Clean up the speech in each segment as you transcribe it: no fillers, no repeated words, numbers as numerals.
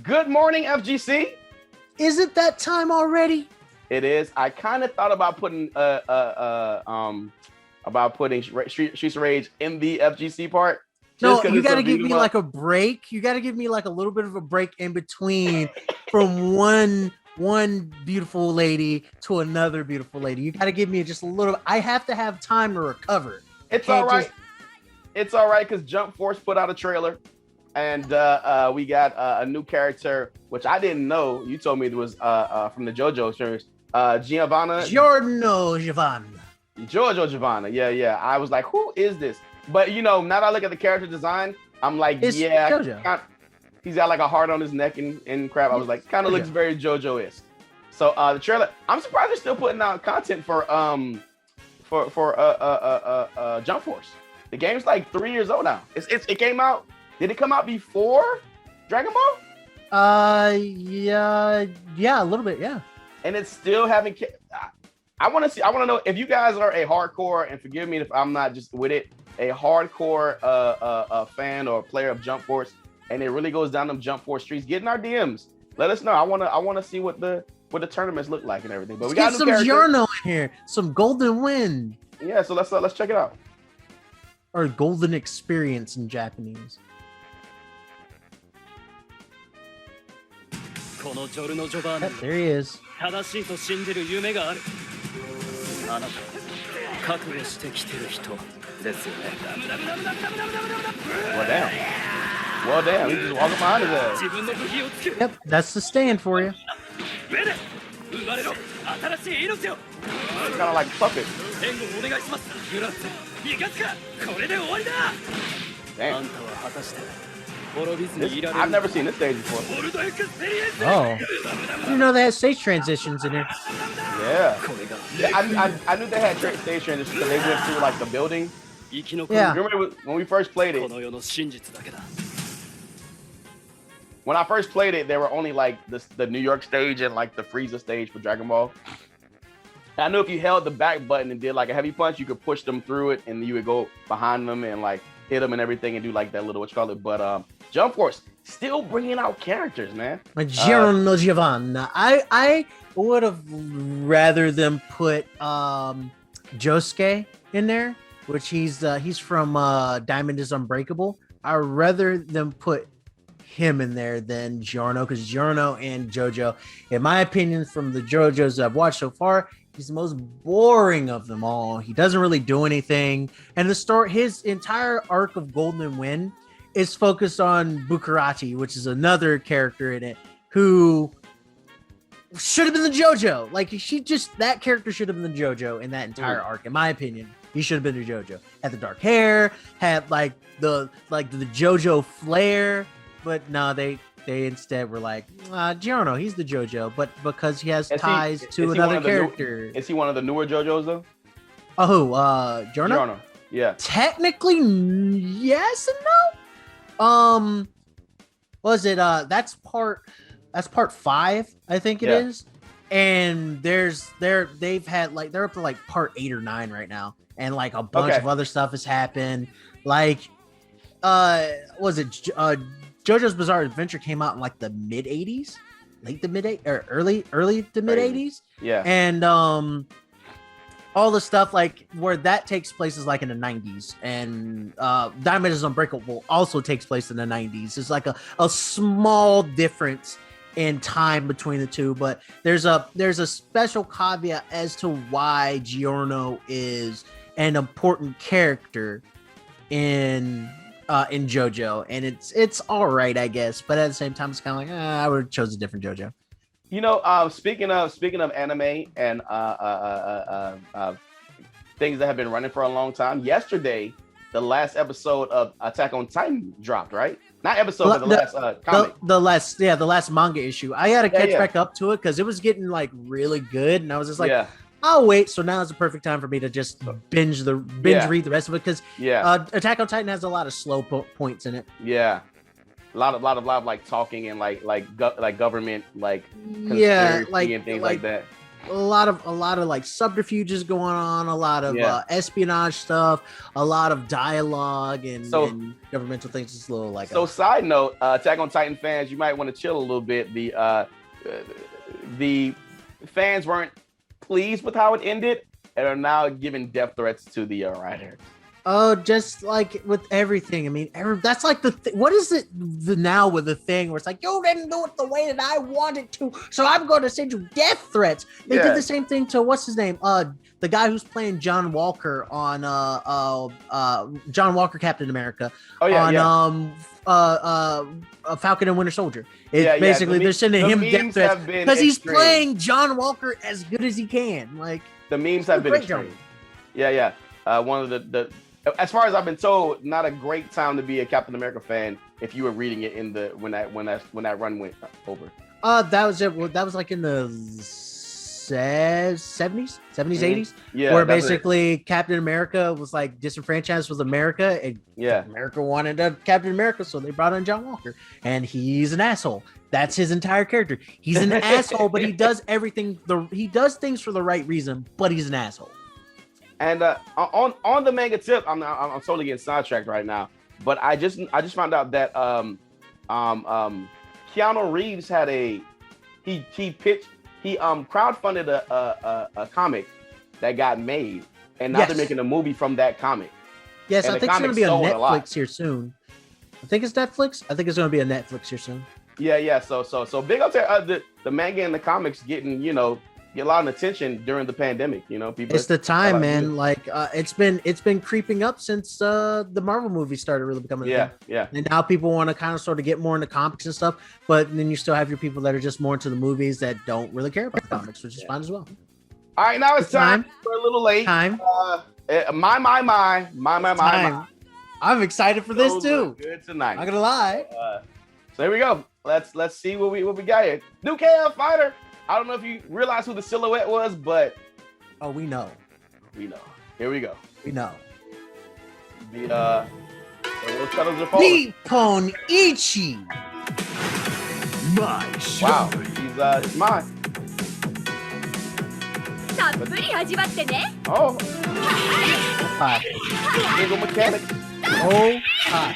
Good morning, FGC. Is it that time already? It is. I kind of thought about putting Streets of Rage in the FGC part. No, you got to give me like a break. You got to give me like a little bit of a break in between from one beautiful lady to another beautiful lady. You got to give me just a little. I have to have time to recover. It's all right. It's all right because Jump Force put out a trailer, and we got a new character, which I didn't know. You told me it was from the JOJO series. Giorno Giovanna. JOJO Giovanna. Yeah. I was like, who is this? But now that I look at the character design, I'm like, it's JOJO. He's got like a heart on his neck and crap. I was like, kind of looks very JOJO-esque. So the trailer, I'm surprised they're still putting out content for Jump Force. The game's like 3 years old now. It came out. Did it come out before Dragon Ball? Yeah, a little bit, yeah. And it's still having. I want to know if you guys are a hardcore, and forgive me if I'm not just with it, a hardcore fan or player of Jump Force, and it really goes down them Jump Force streets. Get in our DMs. Let us know. I want to see what the tournaments look like and everything. But we got some Giorno in here, some Golden Wind. Yeah, so let's check it out. Or Golden Experience in Japanese. Yep, there he is. Well, damn, he's just walking behind his ass. Yep, that's the stand for you. Kind of like puppet. Damn. I've never seen this stage before. Oh. You know they had stage transitions in here. Yeah. I knew they had stage transitions because they went through like the building. Yeah. Remember when we first played it? When I first played it, there were only like the New York stage and like the Frieza stage for Dragon Ball. I knew if you held the back button and did like a heavy punch, you could push them through it, and you would go behind them and like hit them and everything and do like that little But Jump Force still bringing out characters, man. Giorno Giovanna. I would have rather them put Josuke in there, which he's from Diamond is Unbreakable. I'd rather them put him in there than Giorno, because Giorno and JoJo, in my opinion, from the JoJos I've watched so far, he's the most boring of them all. He doesn't really do anything, and his entire arc of Golden Wind is focused on Bukarati, which is another character in it who should have been the JoJo. Like that character should have been the JoJo in that entire arc, in my opinion. He should have been the JoJo. Had the dark hair, had like the JoJo flair. But no, they instead were like, Giorno, he's the JoJo, but because he has ties to another character. Is he one of the newer JoJos though? Oh, who? Giorno? Giorno, yeah. Technically, yes and no. Was it? That's part 5, I think it is. And they're up to like part 8 or 9 right now, and like a bunch of other stuff has happened. Like, was it? JoJo's Bizarre Adventure came out in like the mid 80s, late to mid or early to mid 80s. Yeah. And all the stuff like where that takes place is like in the 90s, and Diamond is Unbreakable also takes place in the 90s. It's like a small difference in time between the two, but there's a special caveat as to why Giorno is an important character in JoJo, and it's all right, I guess, but at the same time, it's kind of like I would have chosen a different JoJo. Speaking of anime and things that have been running for a long time. Yesterday, the last episode of Attack on Titan dropped, right? Not episode, but the last comic. The last manga issue. I had to catch back up to it because it was getting like really good, and I was just like, I'll wait. So now is the perfect time for me to just binge read the rest of it, because Attack on Titan has a lot of slow points in it. Yeah, a lot of like talking and like government conspiracy and things like that. a lot of like subterfuges going on, a lot of espionage stuff, a lot of dialogue and governmental things. It's a little like. So, side note, Attack on Titan fans, you might want to chill a little bit. The fans weren't pleased with how it ended and are now giving death threats to the writers. Oh, just like with everything. I mean, that's like what is it now with the thing where it's like, you didn't do it the way that I wanted to, so I'm going to send you death threats. They did the same thing to what's his name? The guy who's playing John Walker on John Walker Captain America Falcon and Winter Soldier. It's basically they're sending him death threats because he's playing John Walker as good as he can. Like the memes have been extreme. Yeah. One of the as far as I've been told, not a great time to be a Captain America fan if you were reading it in the when that run went over. That was it. Well, that was like in the 70s, 80s. Yeah. Where basically Captain America was like disenfranchised with America, and America wanted a Captain America, so they brought in John Walker, and he's an asshole. That's his entire character. He's an asshole, but he does everything. He does things for the right reason, but he's an asshole. And on the manga tip, I'm totally getting sidetracked right now. But I just found out that Keanu Reeves had he crowdfunded a comic that got made, and now they're making a movie from that comic. Yes, I think it's going to be on Netflix here soon. I think it's Netflix. I think it's going to be on Netflix here soon. Yeah. So big up to the manga and the comics getting get a lot of attention during the pandemic. People. It's the time, man. Like it's been creeping up since the Marvel movies started really becoming a thing. Yeah. And now people want to kind of sort of get more into comics and stuff, but then you still have your people that are just more into the movies that don't really care about the comics, which is fine as well. All right, now it's time. We're a little late. Time. My. I'm excited for this too. Good tonight. Not gonna lie. So here we go. Let's see what we got here. New KF fighter. I don't know if you realize who the silhouette was, but we know. Here we go. We know. The cutters are falling. Nippon Ichi. Mai Shiranui. Wow, he's mine. Oh. Hi. Single mechanic. Oh, hi.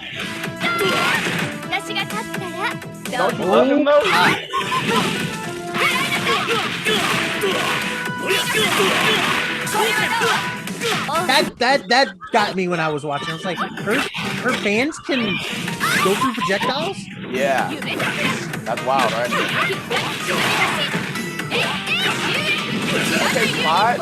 Don't you love him though? That got me when I was watching. I was like, her fans can go through projectiles? Yeah. That's wild, right? Okay, spot.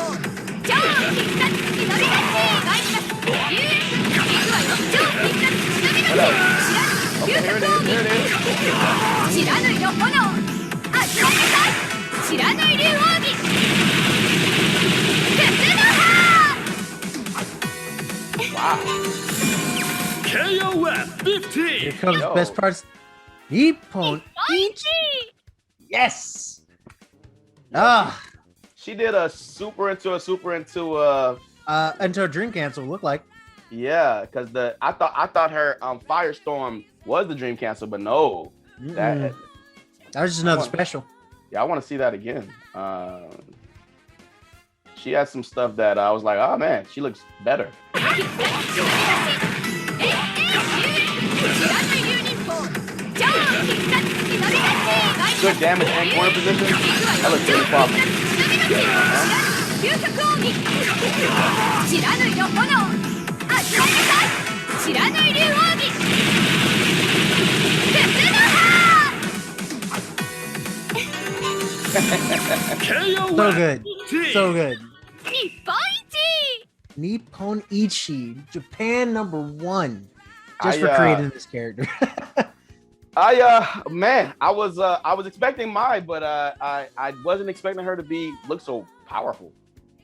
Okay, here it is. Wow. KOF 15. Here comes the best parts. Nippon Ichi. Yes. She did a super into a dream cancel look like. Yeah, because I thought her Firestorm was the dream cancel, but no. That was just another special. Yeah, I want to see that again. She had some stuff that I was like, oh man, she looks better. Good damage and corner position. That looks really problem. So good. So good. Nippon Ichi, Japan #1, just for creating this character. I was expecting Mai, but I wasn't expecting her to look so powerful.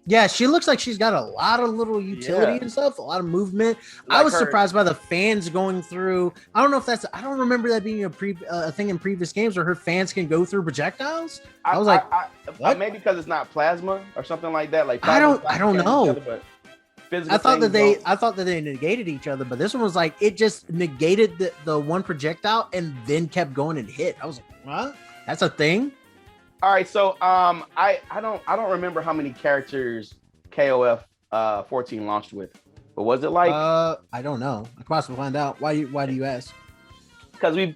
Yeah, she looks like she's got a lot of little utility and stuff, a lot of movement. Like I was surprised by the fans going through. I don't know if I don't remember that being a thing in previous games where her fans can go through projectiles. I was like, what? Maybe because it's not plasma or something like that. Like I don't know. I thought that they negated each other, but this one was like it just negated the one projectile and then kept going and hit. I was like, what? That's a thing? All right, so I don't remember how many characters KOF 14 launched with, but was it like? I don't know. I can possibly find out. Why do you ask? Because we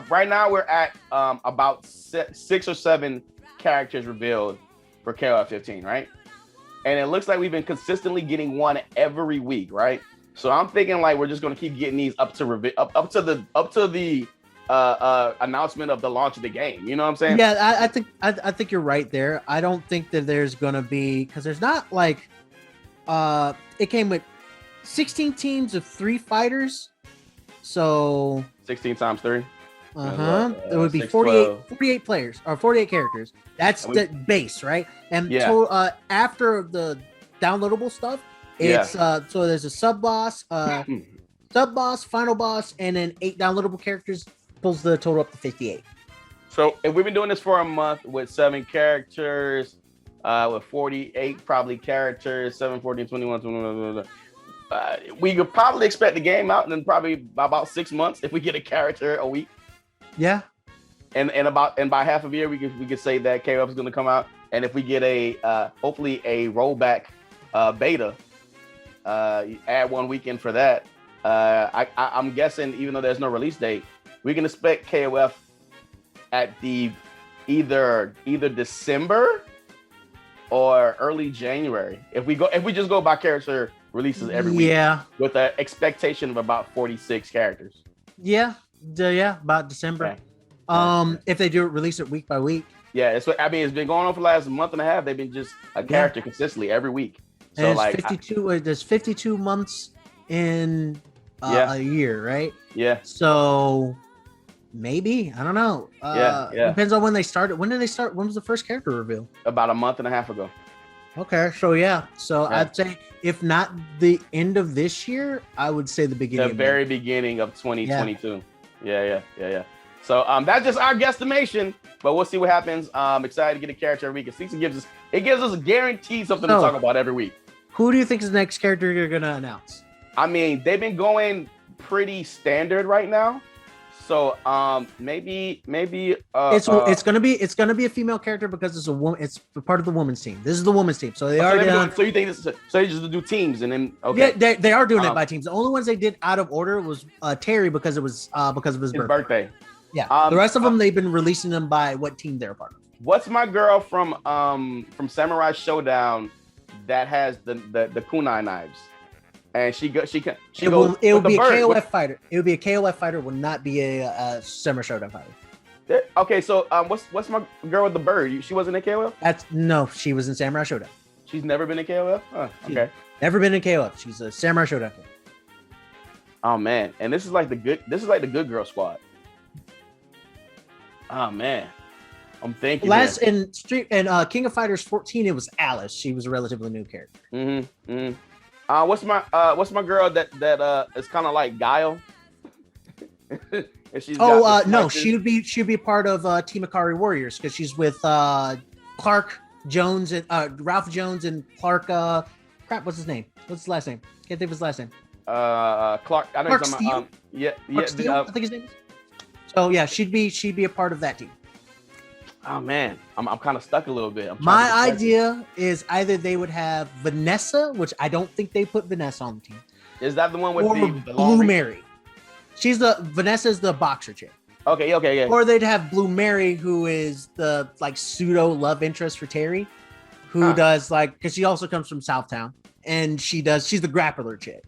right now we're at about 6 or 7 characters revealed for KOF 15, right? And it looks like we've been consistently getting one every week, right? So I'm thinking like we're just gonna keep getting these up to the announcement of the launch of the game. You know what I'm saying? Yeah, I think you're right there. I don't think that there's gonna be, because there's not like it came with 16 teams of 3 fighters. So 16 times 3. It would be 48 players or 48 characters. That's the base, right? And after the downloadable stuff, it's so there's a sub boss, final boss, and then 8 downloadable characters pulls the total up to 58. So if we've been doing this for a month with 7 characters, with 48 probably characters, 7, 14, 21, 21, we could probably expect the game out in probably about 6 months if we get a character a week. Yeah. And by half of a year we could say that KOF is going to come out, and if we get a hopefully a rollback beta, add 1 weekend for that. I'm guessing even though there's no release date, we can expect KOF at the either December or early January. If we just go by character releases every week. Yeah. With an expectation of about 46 characters. Yeah. About December. Okay. If they do release it week by week. Yeah, it's been going on for the last month and a half. They've been just a character consistently every week. So and like 52 there's 52 months in a year, right? Yeah. So maybe, I don't know. Depends on when they started. When did they start? When was the first character reveal? About a month and a half ago. Okay, so I'd say if not the end of this year, I would say the beginning. The very beginning of 2022. Yeah. So that's just our guesstimation, but we'll see what happens. I'm excited to get a character every week. It gives us a guaranteed something to talk about every week. Who do you think is the next character you're gonna announce? I mean, they've been going pretty standard right now. So maybe it's gonna be a female character because it's a woman. It's part of the women's team. This is the women's team, so they are doing. So you think this? So they just do teams and then okay? Yeah, they are doing it by teams. The only ones they did out of order was Terry because it was because of his birthday. Yeah, the rest of them they've been releasing them by what team they're part of. What's my girl from Samurai Showdown that has the kunai knives? And she goes. It will be a KOF fighter. It would be a KOF fighter. Will not be a Samurai Showdown fighter. Okay, so what's my girl with the bird? She wasn't in KOF? She was in Samurai Showdown. She's never been in KOF. Okay. Never been in KOF. She's a Samurai Showdown player. Oh man, and this is like the good girl squad. Oh man, I'm thinking. Last in King of Fighters 14, it was Alice. She was a relatively new character. What's my girl that is kind of like Guile? No, she'd be a part of Team Ikari Warriors because she's with Clark Jones and Ralph Jones and Clark. What's his name? What's his last name? Can't think of his last name. Clark. I know Clark Steele? Clark Steele, I think his name is. So yeah, she'd be a part of that team. Oh man, I'm kind of stuck a little bit. My idea is either they would have Vanessa, which I don't think they put Vanessa on the team. Is that the one with the Blue Mary? Vanessa's the boxer chick. Okay, yeah. Or they'd have Blue Mary, who is the like pseudo love interest for Terry, who does because she also comes from Southtown, and she's the grappler chick.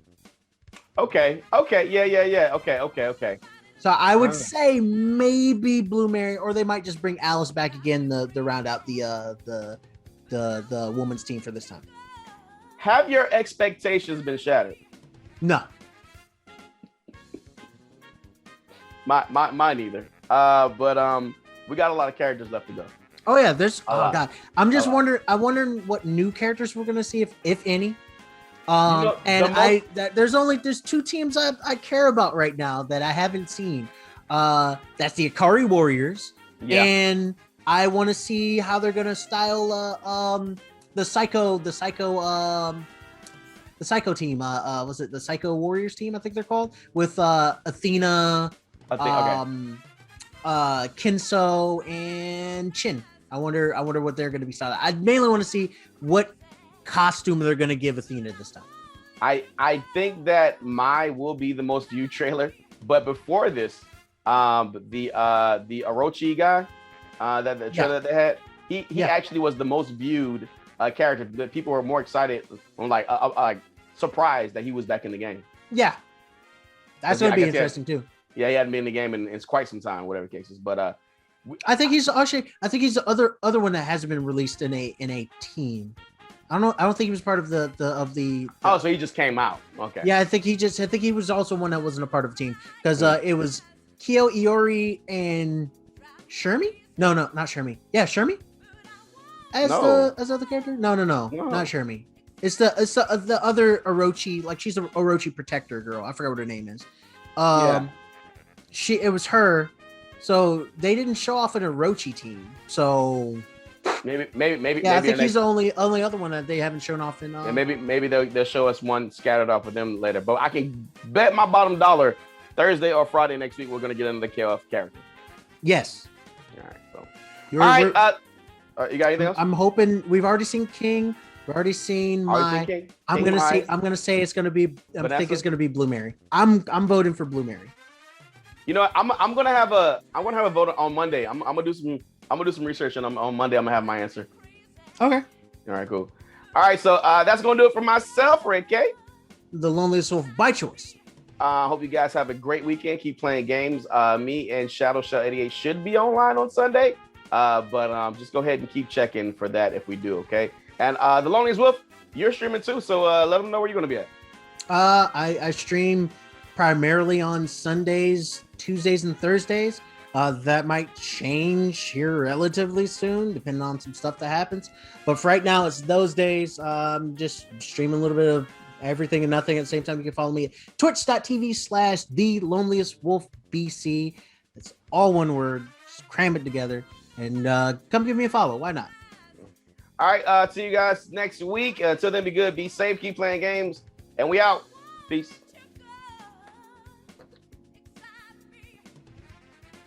Okay, yeah. Okay. So I would say maybe Blue Mary, or they might just bring Alice back again to round out the women's team for this time. Have your expectations been shattered? No. Mine either. But we got a lot of characters left to go. Oh yeah, God. I'm just wondering. I'm wondering what new characters we're gonna see, if any. There's 2 teams I care about right now that I haven't seen. That's the Ikari Warriors, and I want to see how they're gonna style the Psycho team. Was it the Psycho Warriors team? I think they're called, with Athena, Kinso, and Chin. I wonder what they're going to be styled. I mainly want to see what costume they're going to give Athena this time. I think that Mai will be the most viewed trailer, but before this, the Orochi guy, that the trailer that they had, he actually was the most viewed character. That people were more excited, like surprised that he was back in the game. Yeah, that's going to be interesting too. Yeah, he hadn't been in the game in quite some time, whatever the case is. But I think he's the other one that hasn't been released in a team. I don't think he was part of the. Oh, so he just came out. Okay. Yeah, I think he was also one that wasn't a part of a team because it was Kyo, Iori, and Shermie. No, not Shermie. Yeah, Shermie. As the other character? No, not Shermie. It's the other Orochi. Like she's an Orochi protector girl. I forgot what her name is. It was her. So they didn't show off an Orochi team. So. Maybe. Yeah, I think he's the only other one that they haven't shown off in. Yeah, maybe they'll show us one scattered off with them later. But I can bet my bottom dollar Thursday or Friday next week we're gonna get another KOF character. Yes. All right. So. All right. You got anything else? I'm hoping we've already seen King. We've already seen Mai. I'm gonna say it's gonna be. I think it's gonna be Blue Mary. I'm voting for Blue Mary. You know, I'm gonna have a vote on Monday. I'm gonna do some research, and on Monday I'm gonna have my answer. Okay. All right, cool. All right, so that's gonna do it for myself, Rick K. The Loneliest Wolf by choice. Hope you guys have a great weekend. Keep playing games. Me and Shadow Shell 88 should be online on Sunday, but just go ahead and keep checking for that if we do, okay? And the Loneliest Wolf, you're streaming too, so let them know where you're gonna be at. I stream primarily on Sundays, Tuesdays, and Thursdays. That might change here relatively soon, depending on some stuff that happens. But for right now, it's those days. Just streaming a little bit of everything and nothing at the same time. You can follow me at twitch.tv/TheLoneliestWolfBC. It's all one word. Just cram it together and come give me a follow. Why not? All right. See you guys next week. Until then, be good, be safe, keep playing games, and we out. Peace.